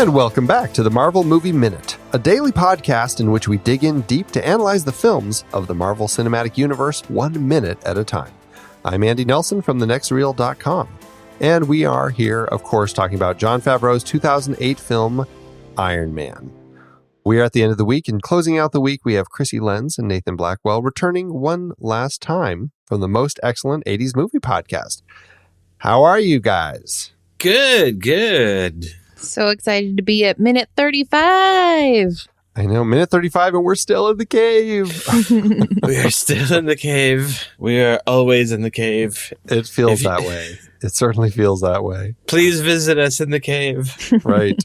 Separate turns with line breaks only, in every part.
And welcome back to the Marvel Movie Minute, a daily podcast in which we dig in deep to analyze the films of the Marvel Cinematic Universe 1 minute at a time. I'm Andy Nelson from thenextreel.com, and we are here, of course, talking about Jon Favreau's 2008 film, Iron Man. We are at the end of the week, and closing out the week, we have Krissy, Lenz, and Nathan Blackwell returning one last time from the most excellent 80s movie podcast. How are you guys?
Good.
So excited to be at minute 35.
I know, minute 35, and we're still in the cave.
We are still in the cave. We are always in the cave.
It feels that way. It certainly feels that way.
Please visit us in the cave.
Right.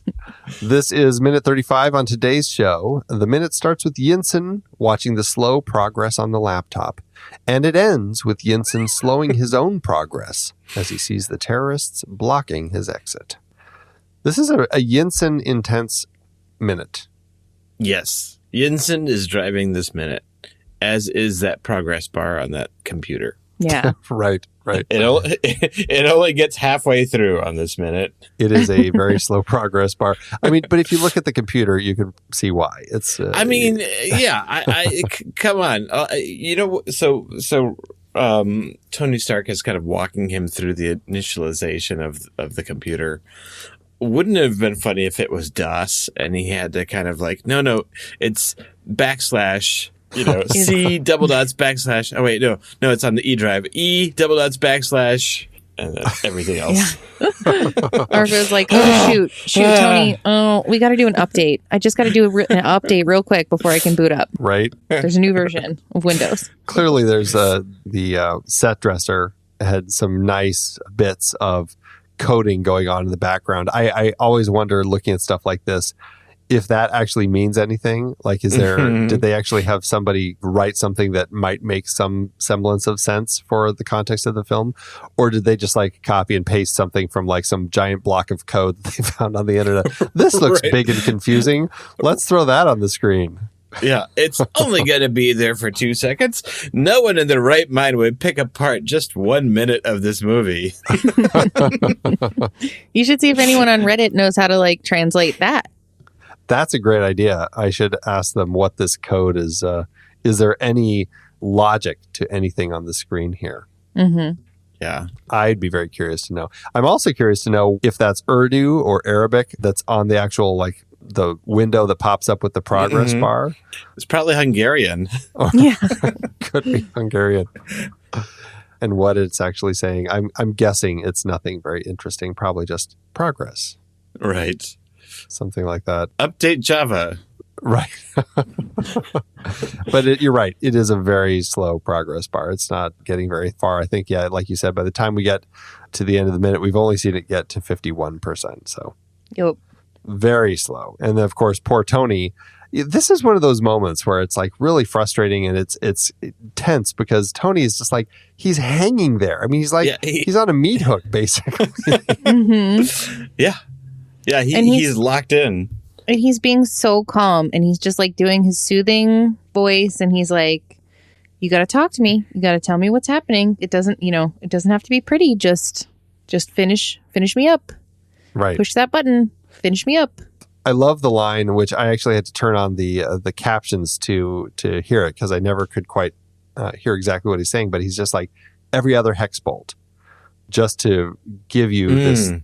This is minute 35 on today's show. The minute starts with Yinsen watching the slow progress on the laptop, and it ends with Yinsen slowing his own progress as he sees the terrorists blocking his exit. This is a Yinsen intense minute.
Yes. Yinsen is driving this minute, as is that progress bar on that computer.
Yeah.
Right.
It only gets halfway through on this minute.
It is a very slow progress bar. I mean, but if you look at the computer, you can see why. It's.
Come on. Tony Stark is kind of walking him through the initialization of the computer. Wouldn't it have been funny if it was DOS and he had to kind of like, no, it's backslash. C double dots backslash. Oh wait, no, it's on the E drive. E double dots backslash, and then everything else.
Yeah. Or if it was like, oh shoot, Tony. Oh, we got to do an update. I just got to do an update real quick before I can boot up.
Right.
There's a new version of Windows.
Clearly, there's the set dresser had some nice bits of coding going on in the background. I always wonder, looking at stuff like this, if that actually means anything. Like, is there, did they actually have somebody write something that might make some semblance of sense for the context of the film? Or did they just like copy and paste something from like some giant block of code that they found on the internet? This looks big and confusing. Let's throw that on the screen.
Yeah, it's only going to be there for 2 seconds. No one in their right mind would pick apart just 1 minute of this movie.
You should see if anyone on Reddit knows how to like translate that.
That's a great idea. I should ask them what this code is. Is there any logic to anything on the screen here?
Mm-hmm.
Yeah. I'd be very curious to know. I'm also curious to know if that's Urdu or Arabic that's on the actual, like, the window that pops up with the progress bar.
It's probably Hungarian.
Yeah.
Could be Hungarian. And what it's actually saying, I'm guessing it's nothing very interesting. Probably just progress.
Right.
Something like that.
Update Java.
Right. But you're right. It is a very slow progress bar. It's not getting very far. I think, yeah, like you said, by the time we get to the end of the minute, we've only seen it get to 51%. So
yep.
Very slow. And then, of course, poor Tony. This is one of those moments where it's like really frustrating and it's tense because Tony is just like, he's hanging there. I mean, he's like, he's on a meat hook, basically.
Mm-hmm.
Yeah. Yeah, he's locked in.
And he's being so calm and he's just like doing his soothing voice and he's like, you got to talk to me. You got to tell me what's happening. It doesn't have to be pretty. Just finish me up.
Right.
Push that button. Finish me up.
I love the line, which I actually had to turn on the captions to hear it because I never could quite hear exactly what he's saying. But he's just like, every other hex bolt, just to give you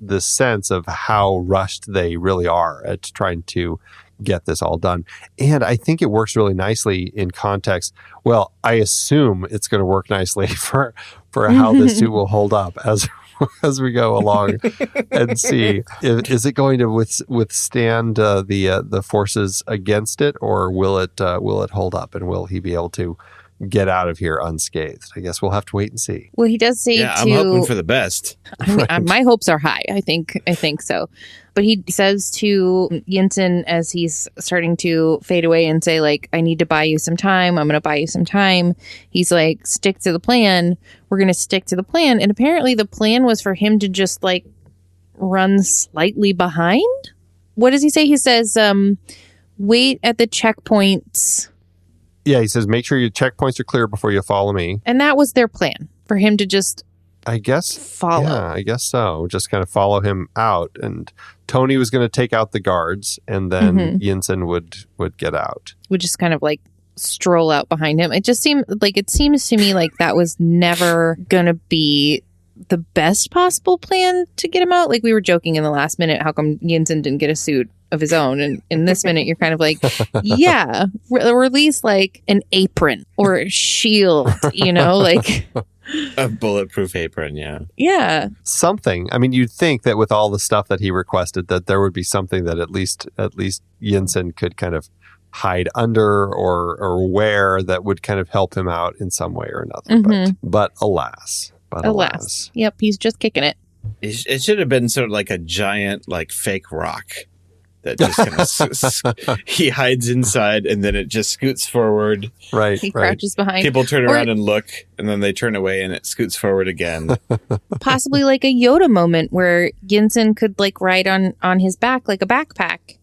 this sense of how rushed they really are at trying to get this all done. And I think it works really nicely in context. Well, I assume it's going to work nicely for how this suit will hold up as we go along and see, is it going to withstand the forces against it, or will it hold up, and will he be able to get out of here unscathed? I guess we'll have to wait and see.
Well, he does say,
I'm hoping for the best.
I mean, my hopes are high. I think so. But he says to Yinsen as he's starting to fade away and say, like, I need to buy you some time. I'm going to buy you some time. He's like, stick to the plan. We're going to stick to the plan. And apparently the plan was for him to just like run slightly behind. What does he say? He says, wait at the checkpoints.
Yeah, he says, make sure your checkpoints are clear before you follow me.
And that was their plan, for him to just
I guess
follow.
Yeah, I guess so. Just kind of follow him out, and Tony was going to take out the guards, and then Yinsen would get out.
Would just kind of like stroll out behind him. It seems to me like that was never going to be the best possible plan to get him out. Like we were joking in the last minute, how come Yinsen didn't get a suit of his own? And in this minute, you're kind of like, yeah, or at least like an apron or a shield, like
a bulletproof apron.
Yeah.
Something. I mean, you'd think that with all the stuff that he requested, that there would be something that at least Yinsen could kind of hide under or wear that would kind of help him out in some way or another. But alas.
Yep, he's just kicking it.
It should have been sort of like a giant, like fake rock that just kind of he hides inside, and then it just scoots forward.
Right.
He crouches behind.
People turn around and look, and then they turn away, and it scoots forward again.
Possibly like a Yoda moment where Yinsen could like ride on his back like a backpack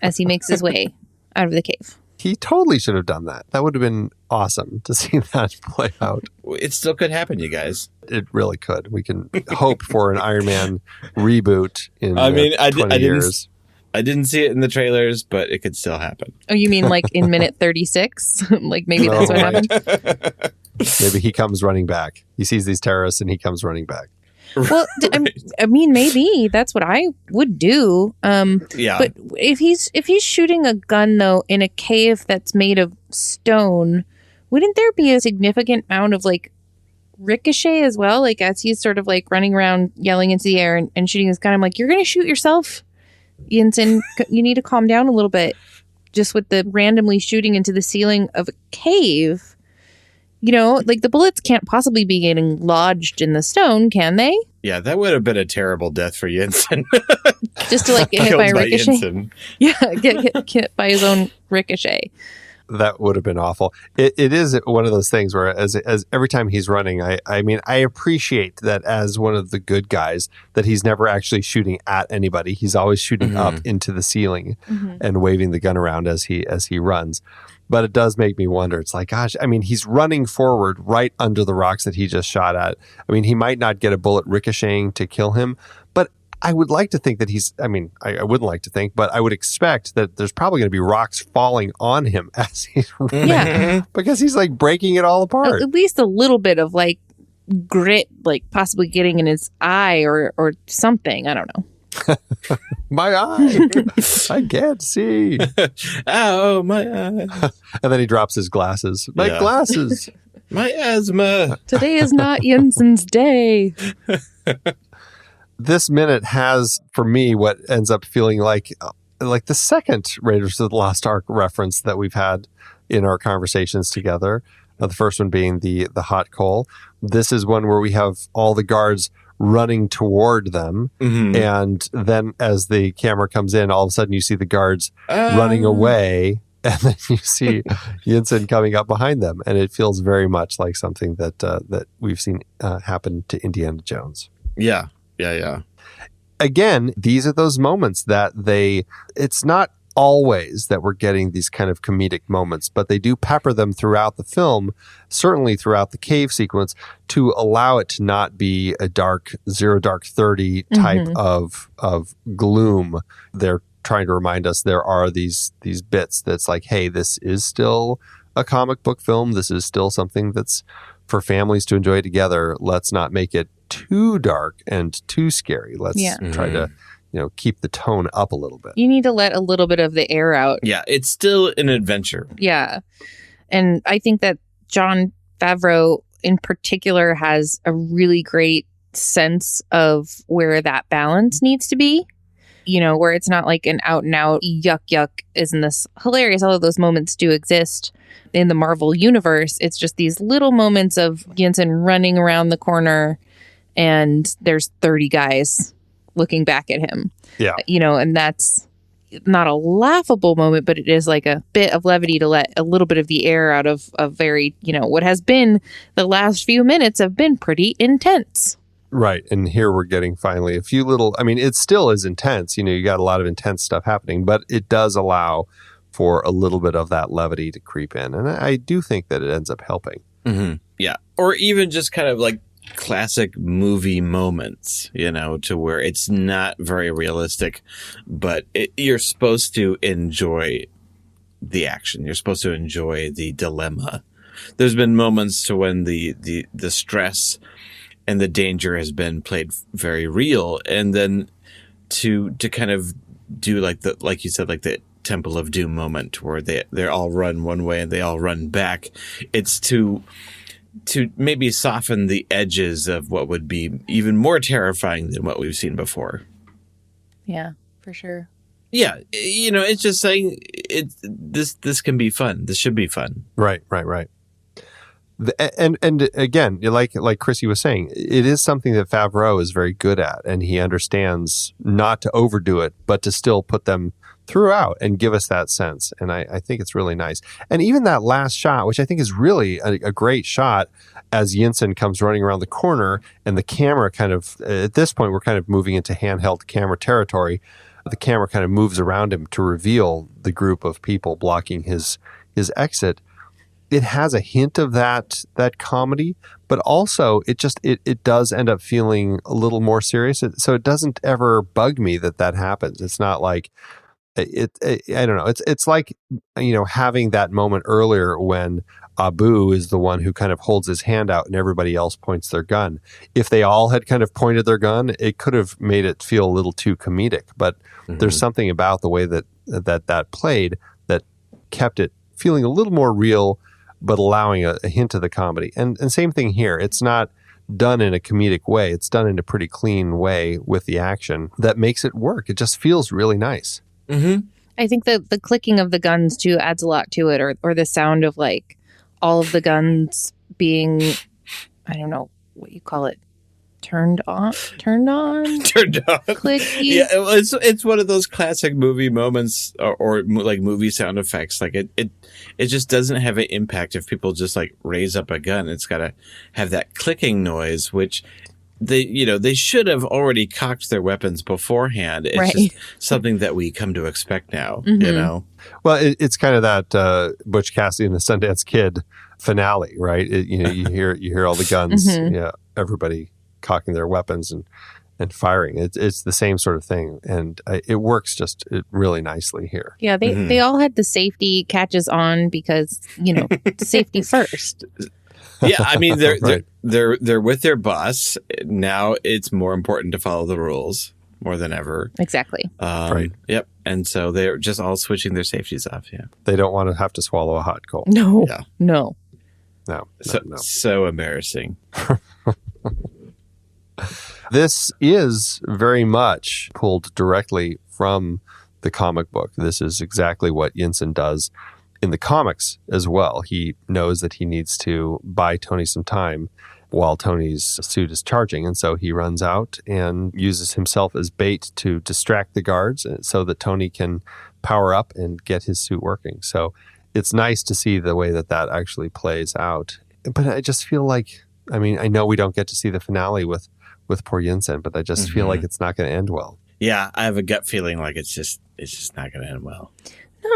as he makes his way out of the cave.
He totally should have done that. That would have been awesome to see that play out.
It still could happen, you guys.
It really could. We can hope for an Iron Man reboot in 20 years.
I didn't see it in the trailers, but it could still happen.
Oh, you mean like in minute 36? Like maybe that's what happened?
Maybe he comes running back. He sees these terrorists and he comes running back.
Well, I mean, maybe that's what I would do.
Yeah.
But if he's shooting a gun though in a cave that's made of stone, wouldn't there be a significant amount of like ricochet as well? Like as he's sort of like running around yelling into the air and shooting his gun, I'm like, you're going to shoot yourself, Yinsen. You need to calm down a little bit. Just with the randomly shooting into the ceiling of a cave. Like the bullets can't possibly be getting lodged in the stone, can they?
Yeah, that would have been a terrible death for Yinsen.
Just to like get hit by a ricochet.
Yinsen.
Yeah, get hit by his own ricochet.
That would have been awful. It is one of those things where as every time he's running, I mean, I appreciate that as one of the good guys that he's never actually shooting at anybody. He's always shooting up into the ceiling and waving the gun around as he runs. But it does make me wonder. It's like, gosh, I mean, he's running forward right under the rocks that he just shot at. I mean, he might not get a bullet ricocheting to kill him, but I would like to think that I wouldn't like to think, but I would expect that there's probably going to be rocks falling on him as he's running.
Yeah.
Because he's like breaking it all apart.
At least a little bit of like grit, like possibly getting in his eye or something. I don't know.
My eye. I can't see.
Ow, my eye.
And then he drops his glasses. My glasses.
My asthma.
Today is not Yinsen's day.
This minute has, for me, what ends up feeling like the second Raiders of the Lost Ark reference that we've had in our conversations together. The first one being the hot coal. This is one where we have all the guards running toward them. And then as the camera comes in, all of a sudden you see the guards running away. And then you see Yinsen coming up behind them. And it feels very much like something that we've seen happen to Indiana Jones.
Yeah.
Again, these are those moments that it's not always that we're getting these kind of comedic moments, but they do pepper them throughout the film, certainly throughout the cave sequence, to allow it to not be a dark, 0-30 type of gloom. They're trying to remind us there are these bits that's like, hey, this is still a comic book film. This is still something that's for families to enjoy together. Let's not make it too dark and too scary. Let's try to keep the tone up a little bit.
You need to let a little bit of the air out.
Yeah, it's still an adventure.
Yeah. And I think that Jon Favreau in particular has a really great sense of where that balance needs to be. Where it's not like an out and out yuck, isn't this hilarious? All of those moments do exist in the Marvel universe. It's just these little moments of Yinsen running around the corner and there's 30 guys looking back at him.
Yeah.
And that's not a laughable moment, but it is like a bit of levity to let a little bit of the air out of a very, what has been the last few minutes have been pretty intense.
Right. And here we're getting finally a few little, it still is intense. You got a lot of intense stuff happening, but it does allow for a little bit of that levity to creep in. And I do think that it ends up helping.
Yeah. Or even just kind of like classic movie moments, to where it's not very realistic, but you're supposed to enjoy the action. You're supposed to enjoy the dilemma. There's been moments to when the stress and the danger has been played very real, and then to kind of do like you said, like the Temple of Doom moment where they all run one way and they all run back. It's to maybe soften the edges of what would be even more terrifying than what we've seen before.
Yeah, for sure.
Yeah, it's just saying this can be fun. This should be fun.
Right. And again, like Krissy was saying, it is something that Favreau is very good at, and he understands not to overdo it, but to still put them throughout and give us that sense. And I think it's really nice. And even that last shot, which I think is really a great shot, as Yinsen comes running around the corner and the camera kind of, at this point, we're kind of moving into handheld camera territory. The camera kind of moves around him to reveal the group of people blocking his exit. It has a hint of that comedy, but also it does end up feeling a little more serious. So it doesn't ever bug me that happens. It's not like I don't know. It's like, having that moment earlier when Abu is the one who kind of holds his hand out and everybody else points their gun. If they all had kind of pointed their gun, it could have made it feel a little too comedic. But there's something about the way that played that kept it feeling a little more real, but allowing a hint of the comedy. And same thing here. It's not done in a comedic way. It's done in a pretty clean way with the action that makes it work. It just feels really nice.
Mm-hmm.
I think the clicking of the guns too adds a lot to it, or the sound of like all of the guns being, I don't know what you call it, turned on, clicky.
Yeah, it's one of those classic movie moments, or like movie sound effects. Like it just doesn't have an impact if people just like raise up a gun. It's got to have that clicking noise, which they should have already cocked their weapons beforehand. It's just something that we come to expect now.
Mm-hmm.
Well, it's kind of that Butch Cassidy and the Sundance Kid finale, right? You hear all the guns, everybody cocking their weapons and firing. It's the same sort of thing, and it works just really nicely here.
Yeah, they all had the safety catches on because safety first.
Yeah, I mean they're
Right.
they're with their boss now. It's more important to follow the rules more than ever.
Exactly.
Right.
Yep. And so they're just all switching their safeties off. Yeah.
They don't want to have to swallow a hot coal.
No.
Yeah.
No.
No.
So embarrassing.
This is very much pulled directly from the comic book. This is exactly what Yinsen does in the comics as well. He knows that he needs to buy Tony some time while Tony's suit is charging. And so he runs out and uses himself as bait to distract the guards so that Tony can power up and get his suit working. So it's nice to see the way that actually plays out. But I just feel like, I know we don't get to see the finale with poor Yinsen, but I just feel like it's not going to end well.
Yeah, I have a gut feeling like it's just not going to end well.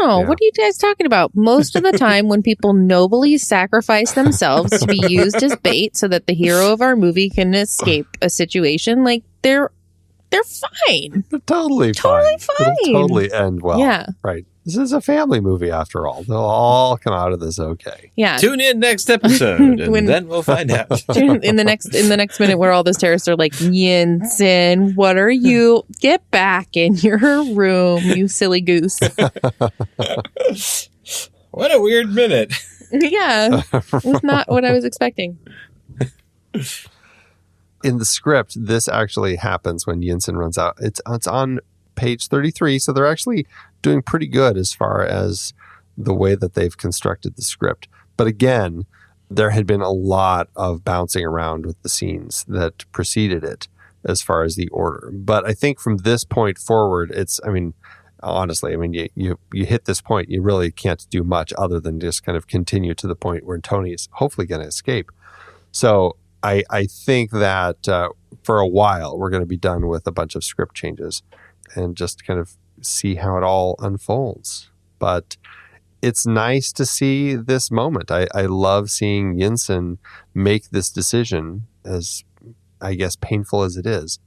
No,
Yeah.
What are you guys talking about? Most of the time when people nobly sacrifice themselves to be used as bait so that the hero of our movie can escape a situation, like they're fine.
They're totally
Totally
It'll
fine.
totally end well.
Yeah.
Right. This is a family movie after all. They'll all come out of this okay.
Yeah.
Tune in next episode, and then we'll find out.
in the next minute where all those terrorists are like, Yinsen, what are you? Get back in your room, you silly goose.
What a weird minute.
Yeah. It's not what I was expecting.
In the script, this actually happens when Yinsen runs out. It's on page 33, so they're actually doing pretty good as far as the way that they've constructed the script. But again, there had been a lot of bouncing around with the scenes that preceded it as far as the order. But I think from this point forward, honestly, you hit this point, you really can't do much other than just kind of continue to the point where Tony is hopefully going to escape. So I think that for a while, we're going to be done with a bunch of script changes and just kind of see how it all unfolds. But it's nice to see this moment. I love seeing Yinsen make this decision I guess painful as it is,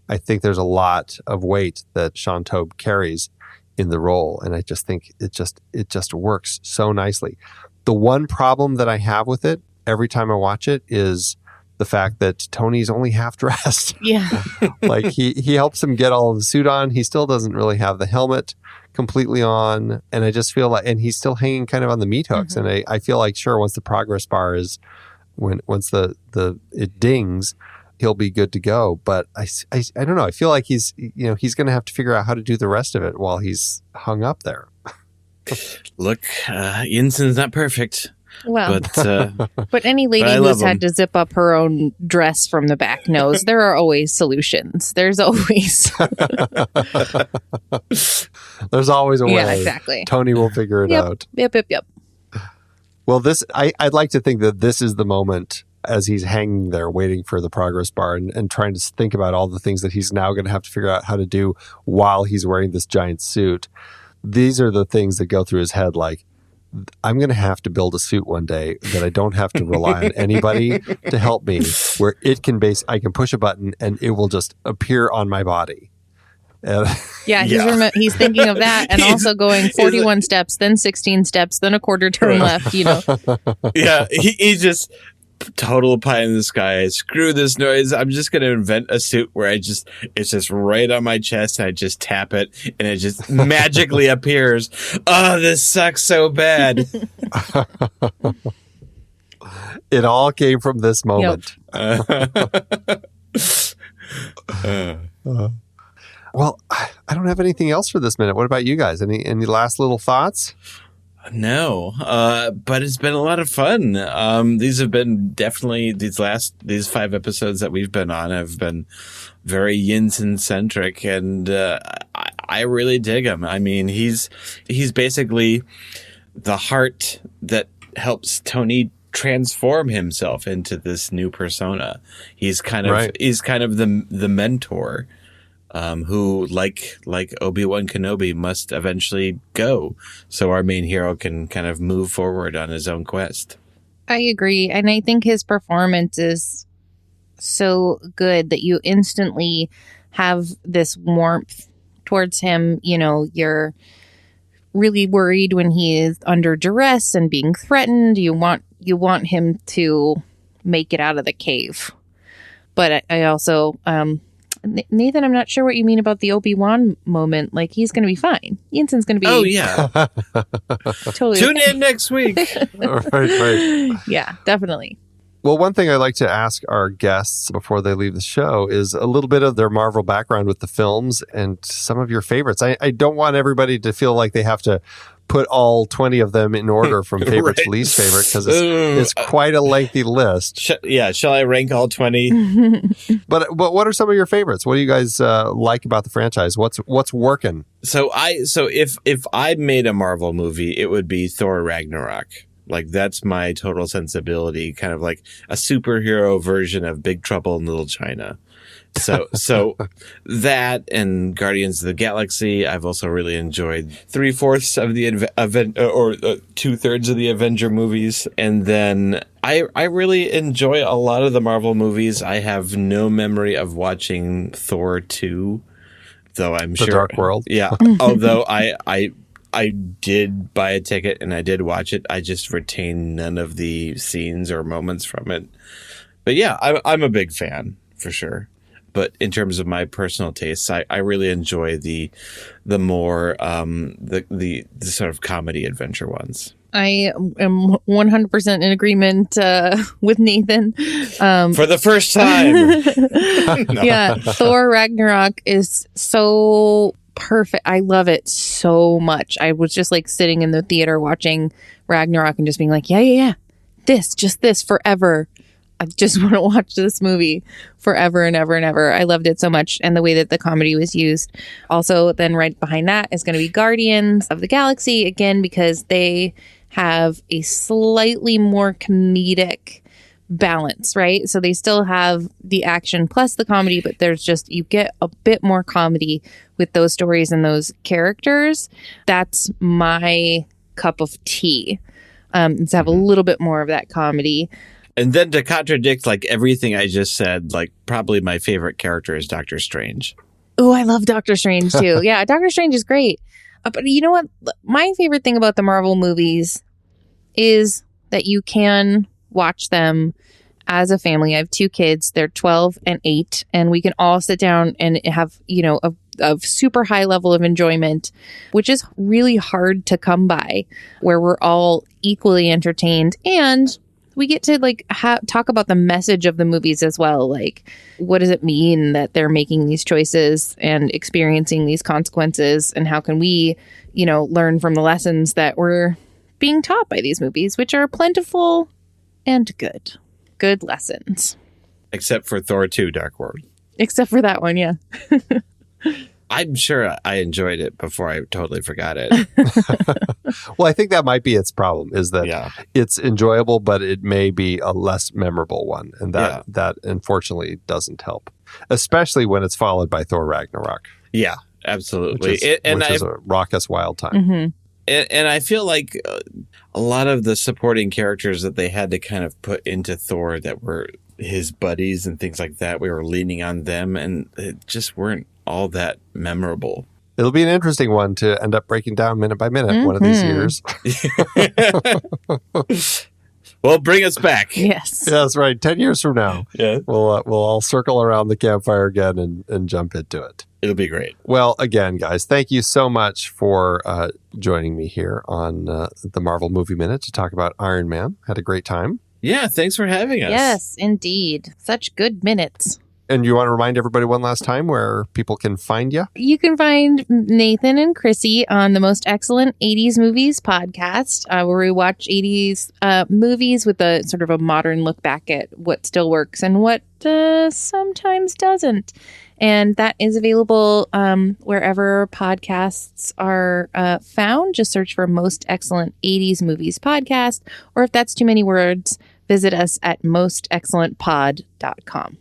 I think there's a lot of weight that Sean Taube carries in the role, and I just think it just works so nicely. The one problem that I have with it every time I watch it is the fact that Tony's only half dressed.
Yeah.
Like he helps him get all of the suit on. He still doesn't really have the helmet completely on. And I just feel like, and he's still hanging kind of on the meat hooks.
Mm-hmm.
And I feel like, sure, once the progress bar is, once it dings, he'll be good to go. But I don't know. I feel like he's going to have to figure out how to do the rest of it while he's hung up there.
Look, Yinsen's not perfect.
Well,
but
any lady who's had to zip up her own dress from the back knows there are always solutions. There's always
there's always a way.
Yeah, exactly.
Tony will figure it out.
Yep.
Well, I'd like to think that this is the moment as he's hanging there waiting for the progress bar and trying to think about all the things that he's now going to have to figure out how to do while he's wearing this giant suit. These are the things that go through his head, like, I'm going to have to build a suit one day that I don't have to rely on anybody to help me, where I can push a button and it will just appear on my body.
He's thinking of that, and also going 41 steps, then 16 steps, then a quarter turn left,
Yeah, he just total pie in the sky. Screw this noise. I'm just going to invent a suit where it's just right on my chest, and I just tap it and it just magically appears. Oh, this sucks so bad.
It all came from this moment.
Yep.
Well, I don't have anything else for this minute. What about you guys? Any last little thoughts?
No, but it's been a lot of fun. These have been definitely these 5 episodes that we've been on have been very Yinsen centric, and I really dig him. I mean, he's basically the heart that helps Tony transform himself into this new persona. He's kind of the mentor. Who, like Obi-Wan Kenobi, must eventually go, so our main hero can kind of move forward on his own quest.
I agree, and I think his performance is so good that you instantly have this warmth towards him. You're really worried when he is under duress and being threatened. You want him to make it out of the cave. But I also Nathan, I'm not sure what you mean about the Obi-Wan moment. Like, he's going to be fine. Yinsen's going to be...
Oh, yeah.
Totally.
Tune in next week.
Right.
Yeah, definitely.
Well, one thing I like to ask our guests before they leave the show is a little bit of their Marvel background with the films and some of your favorites. I don't want everybody to feel like they have to put all 20 of them in order from favorite to least favorite, because it's quite a lengthy list.
Shall I rank all 20?
But what are some of your favorites? What do you guys like about the franchise? What's working?
So if I made a Marvel movie, it would be Thor Ragnarok. Like, that's my total sensibility, kind of like a superhero version of Big Trouble in Little China. So that and Guardians of the Galaxy, I've also really enjoyed 3/4 of the 2/3 of the Avenger movies. And then I really enjoy a lot of the Marvel movies. I have no memory of watching Thor 2, though I'm sure.
The Dark World.
Yeah. Although I did buy a ticket and I did watch it. I just retained none of the scenes or moments from it. But yeah, I'm a big fan for sure. But in terms of my personal tastes, I really enjoy the more the sort of comedy adventure ones.
I am 100% in agreement with Nathan.
For the first time.
Yeah, Thor Ragnarok is so perfect. I love it so much. I was just like sitting in the theater watching Ragnarok and just being like, yeah. This forever. I just want to watch this movie forever and ever and ever. I loved it so much, and the way that the comedy was used. Also, then right behind that is going to be Guardians of the Galaxy, again, because they have a slightly more comedic balance, right? So they still have the action plus the comedy, but you get a bit more comedy with those stories and those characters. That's my cup of tea. To have a little bit more of that comedy.
And then to contradict like everything I just said, like probably my favorite character is Doctor Strange.
Oh, I love Doctor Strange too. Yeah, Doctor Strange is great. But you know what? My favorite thing about the Marvel movies is that you can watch them as a family. I have 2 kids. They're 12 and 8, and we can all sit down and have, a super high level of enjoyment, which is really hard to come by, where we're all equally entertained, and we get to talk about the message of the movies as well. Like, what does it mean that they're making these choices and experiencing these consequences, and how can we, learn from the lessons that we're being taught by these movies, which are plentiful and good lessons.
Except for Thor 2 Dark World.
Except for that one, yeah.
I'm sure I enjoyed it before I totally forgot it.
Well, I think that might be its problem, is that it's enjoyable, but it may be a less memorable one. And that unfortunately doesn't help, especially when it's followed by Thor Ragnarok.
Yeah, absolutely.
Which is a raucous wild time.
Mm-hmm.
And I feel like a lot of the supporting characters that they had to kind of put into Thor that were his buddies and things like that, we were leaning on them, and it just weren't all that memorable.
It'll be an interesting one to end up breaking down minute by minute one of these years.
Well, bring us back.
Yes.
Yeah, that's right. 10 years from now,
Yeah.
we'll all circle around the campfire again and jump into it.
It'll be great.
Well, again, guys, thank you so much for joining me here on the Marvel Movie Minute to talk about Iron Man. Had a great time.
Yeah, thanks for having us.
Yes, indeed. Such good minutes.
And you want to remind everybody one last time where people can find you?
You can find Nathan and Krissy on the Most Excellent 80s Movies podcast, where we watch 80s movies with a sort of a modern look back at what still works and what sometimes doesn't. And that is available wherever podcasts are found. Just search for Most Excellent 80s Movies podcast. Or if that's too many words, visit us at mostexcellentpod.com.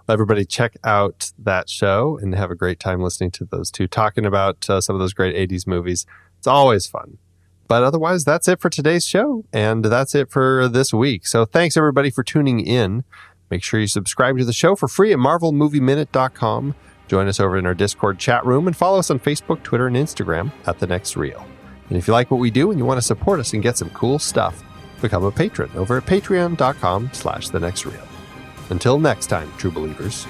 Everybody check out that show and have a great time listening to those two talking about some of those great 80s movies. It's always fun. But otherwise, that's it for today's show. And that's it for this week. So thanks, everybody, for tuning in. Make sure you subscribe to the show for free at marvelmovieminute.com. Join us over in our Discord chat room and follow us on Facebook, Twitter, and Instagram at The Next Reel. And if you like what we do and you want to support us and get some cool stuff, become a patron over at patreon.com/thenextreel. Until next time, true believers.